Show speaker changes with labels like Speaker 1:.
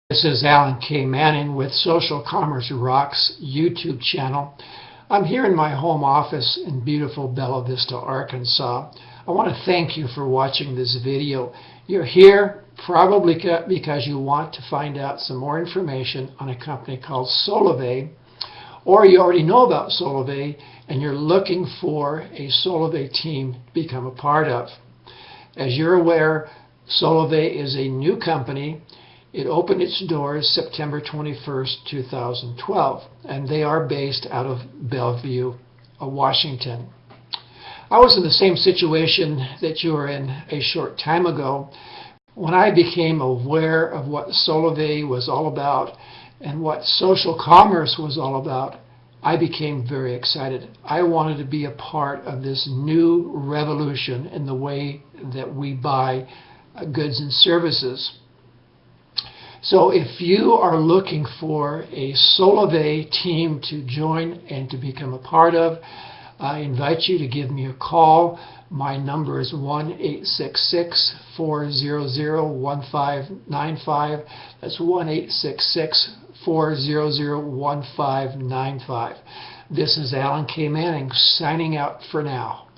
Speaker 1: This is Alan K. Manning with Social Commerce Rocks YouTube channel. I'm here in my home office in beautiful Bella Vista, Arkansas. I want to thank you for watching this video. You're here probably because you want to find out some more information on a company called Solavei, or you already know about Solavei and you're looking for a Solavei team to become a part of. As you're aware, Solavei is a new company. It opened its doors September 21st, 2012, and they are based out of Bellevue, Washington. I was in the same situation that you were in a short time ago. When I became aware of what Solavei was all about and what social commerce was all about, I became very excited. I wanted to be a part of this new revolution in the way that we buy goods and services. So if you are looking for a Solavei team to join and to become a part of, I invite you to give me a call. My number is 1-866-400-1595. That's 1-866-400-1595. This is Alan K. Manning signing out for now.